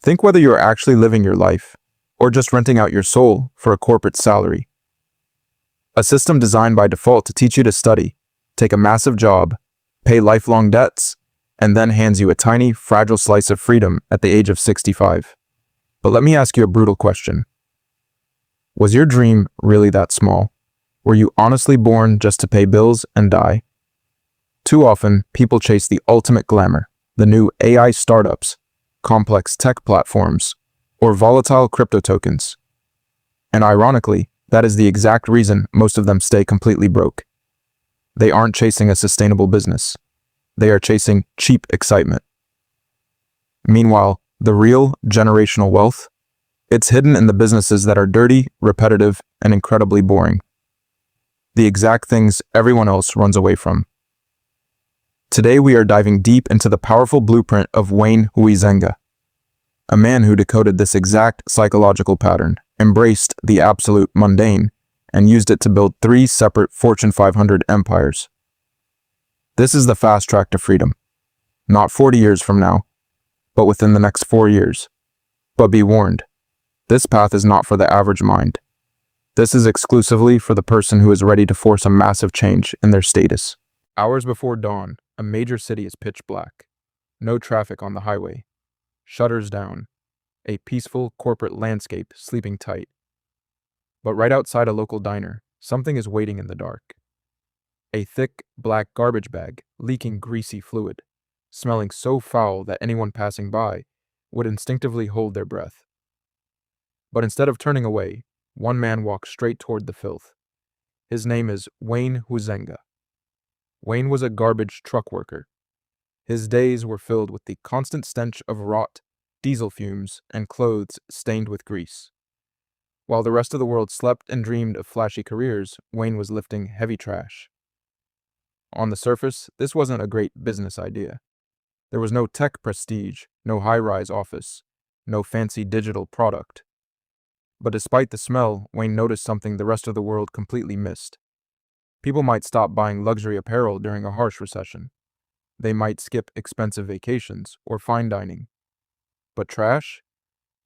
Think whether you're actually living your life or just renting out your soul for a corporate salary. A system designed by default to teach you to study, take a massive job, pay lifelong debts, and then hands you a tiny, fragile slice of freedom at the age of 65. But let me ask you a brutal question. Was your dream really that small? Were you honestly born just to pay bills and die? Too often, people chase the ultimate glamour, the new AI startups, complex tech platforms, or volatile crypto tokens. And ironically, that is the exact reason most of them stay completely broke. They aren't chasing a sustainable business. They are chasing cheap excitement. Meanwhile, the real generational wealth, it's hidden in the businesses that are dirty, repetitive, and incredibly boring. The exact things everyone else runs away from. Today we are diving deep into the powerful blueprint of Wayne Huizenga, a man who decoded this exact psychological pattern, embraced the absolute mundane, and used it to build 3 separate Fortune 500 empires. This is the fast track to freedom. Not 40 years from now, but within the next 4 years. But be warned, this path is not for the average mind. This is exclusively for the person who is ready to force a massive change in their status. Hours before dawn, a major city is pitch black. No traffic on the highway. Shutters down. A peaceful corporate landscape sleeping tight. But right outside a local diner, something is waiting in the dark. A thick, black garbage bag, leaking greasy fluid, smelling so foul that anyone passing by would instinctively hold their breath. But instead of turning away, one man walks straight toward the filth. His name is Wayne Huizenga. Wayne was a garbage truck worker. His days were filled with the constant stench of rot, diesel fumes, and clothes stained with grease. While the rest of the world slept and dreamed of flashy careers, Wayne was lifting heavy trash. On the surface, this wasn't a great business idea. There was no tech prestige, no high-rise office, no fancy digital product. But despite the smell, Wayne noticed something the rest of the world completely missed. People might stop buying luxury apparel during a harsh recession. They might skip expensive vacations or fine dining. But trash?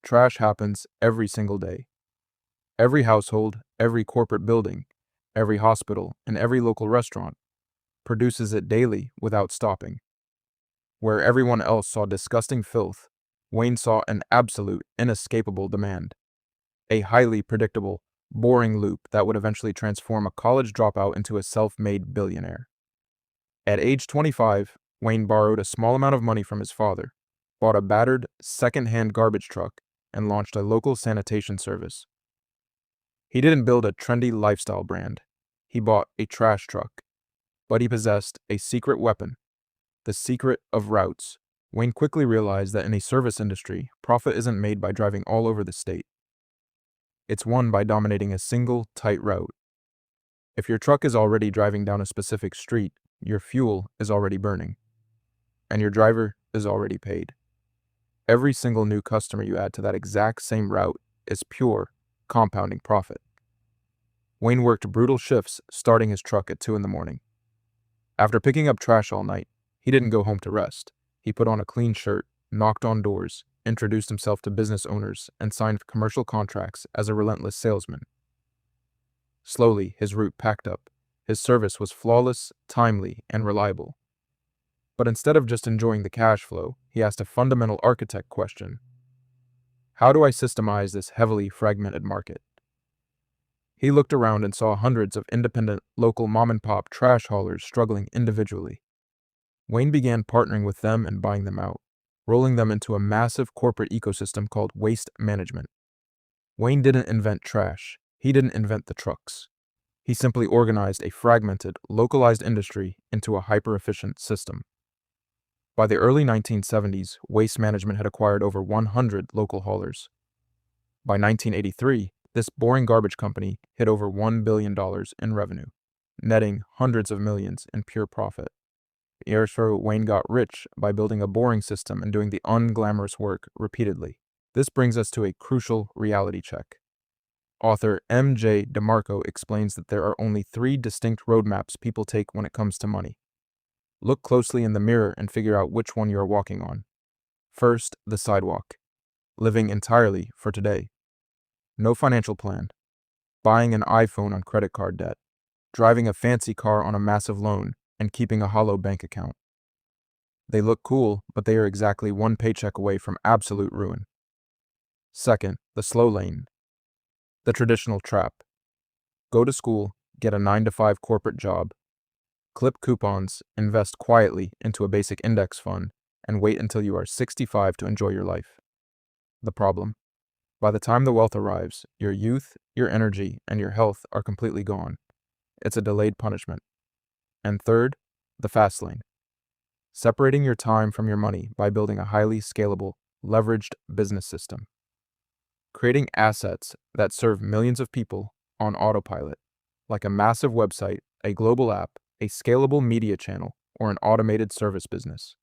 Trash happens every single day. Every household, every corporate building, every hospital, and every local restaurant produces it daily without stopping. Where everyone else saw disgusting filth, Wayne saw an absolute, inescapable demand. A highly predictable, boring loop that would eventually transform a college dropout into a self-made billionaire. At age 25, Wayne borrowed a small amount of money from his father, bought a battered, second-hand garbage truck, and launched a local sanitation service. He didn't build a trendy lifestyle brand. He bought a trash truck. But he possessed a secret weapon, the secret of routes. Wayne quickly realized that in a service industry, profit isn't made by driving all over the state. It's won by dominating a single, tight route. If your truck is already driving down a specific street, your fuel is already burning, and your driver is already paid. Every single new customer you add to that exact same route is pure, compounding profit. Wayne worked brutal shifts, starting his truck at 2 in the morning. After picking up trash all night, he didn't go home to rest. He put on a clean shirt, knocked on doors, introduced himself to business owners, and signed commercial contracts as a relentless salesman. Slowly, his route packed up. His service was flawless, timely, and reliable. But instead of just enjoying the cash flow, he asked a fundamental architect question. How do I systemize this heavily fragmented market? He looked around and saw hundreds of independent, local mom-and-pop trash haulers struggling individually. Wayne began partnering with them and buying them out, rolling them into a massive corporate ecosystem called waste management. Wayne didn't invent trash. He didn't invent the trucks. He simply organized a fragmented, localized industry into a hyper-efficient system. By the early 1970s, Waste Management had acquired over 100 local haulers. By 1983, this boring garbage company hit over $1 billion in revenue, netting hundreds of millions in pure profit. Years ago, Wayne got rich by building a boring system and doing the unglamorous work repeatedly. This brings us to a crucial reality check. Author M.J. DeMarco explains that there are only 3 distinct roadmaps people take when it comes to money. Look closely in the mirror and figure out which one you are walking on. First, the sidewalk. living entirely for today. No financial plan. Buying an iPhone on credit card debt. Driving a fancy car on a massive loan, and keeping a hollow bank account. They look cool, but they are exactly one paycheck away from absolute ruin. Second, the slow lane. The traditional trap. Go to school, get a 9-to-5 corporate job, clip coupons, invest quietly into a basic index fund, and wait until you are 65 to enjoy your life. The problem? By the time the wealth arrives, your youth, your energy, and your health are completely gone. It's a delayed punishment. And third, the fast lane. Separating your time from your money by building a highly scalable, leveraged business system. Creating assets that serve millions of people on autopilot, like a massive website, a global app, a scalable media channel, or an automated service business.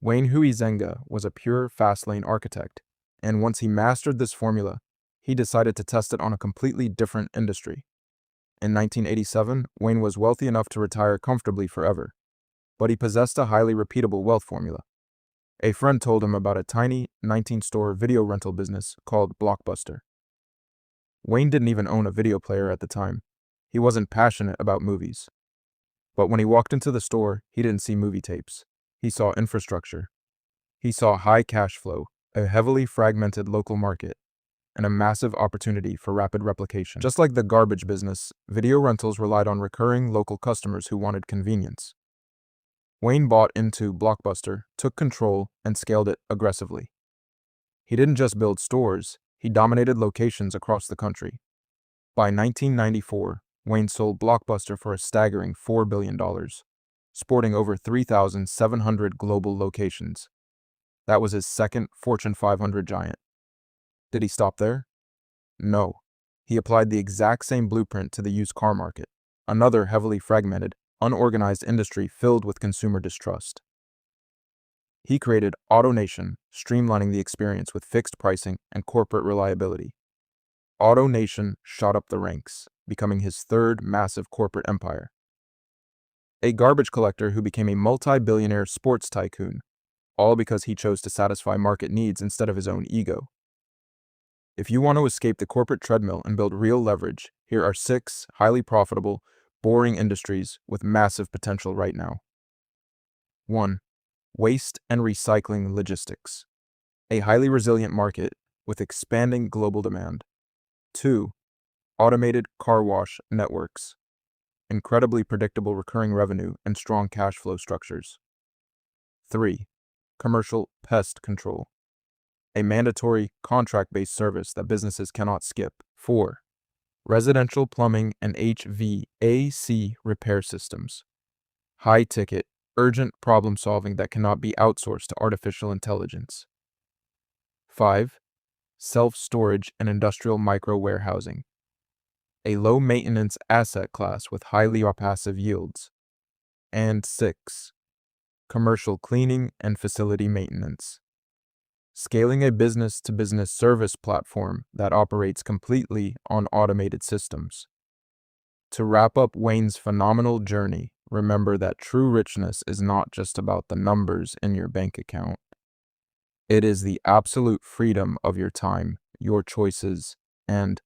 Wayne Huizenga was a pure Fastlane architect, and once he mastered this formula, he decided to test it on a completely different industry. In 1987, Wayne was wealthy enough to retire comfortably forever, but he possessed a highly repeatable wealth formula. A friend told him about a tiny 19-store video rental business called Blockbuster. Wayne didn't even own a video player at the time. He wasn't passionate about movies. But when he walked into the store, he didn't see movie tapes. He saw infrastructure. He saw high cash flow, a heavily fragmented local market, and a massive opportunity for rapid replication. Just like the garbage business, video rentals relied on recurring local customers who wanted convenience. Wayne bought into Blockbuster, took control, and scaled it aggressively. He didn't just build stores, he dominated locations across the country. By 1994, Wayne sold Blockbuster for a staggering $4 billion, sporting over 3,700 global locations. That was his second Fortune 500 giant. Did he stop there? No. He applied the exact same blueprint to the used car market, another heavily fragmented, unorganized industry filled with consumer distrust. He created AutoNation, streamlining the experience with fixed pricing and corporate reliability. AutoNation shot up the ranks, becoming his third massive corporate empire. A garbage collector who became a multi-billionaire sports tycoon, all because he chose to satisfy market needs instead of his own ego. If you want to escape the corporate treadmill and build real leverage, here are 6 highly profitable, boring industries with massive potential right now. 1. Waste and recycling logistics. A highly resilient market with expanding global demand. 2. Automated car wash networks. Incredibly predictable recurring revenue and strong cash flow structures. 3. Commercial pest control. A mandatory contract-based service that businesses cannot skip. 4. Residential plumbing and HVAC repair systems. High-ticket, urgent problem-solving that cannot be outsourced to artificial intelligence. 5. Self-storage and industrial micro-warehousing. A low-maintenance asset class with highly passive yields. And 6. Commercial cleaning and facility maintenance. Scaling a business-to-business service platform that operates completely on automated systems. To wrap up Wayne's phenomenal journey, remember that true richness is not just about the numbers in your bank account. It is the absolute freedom of your time, your choices, and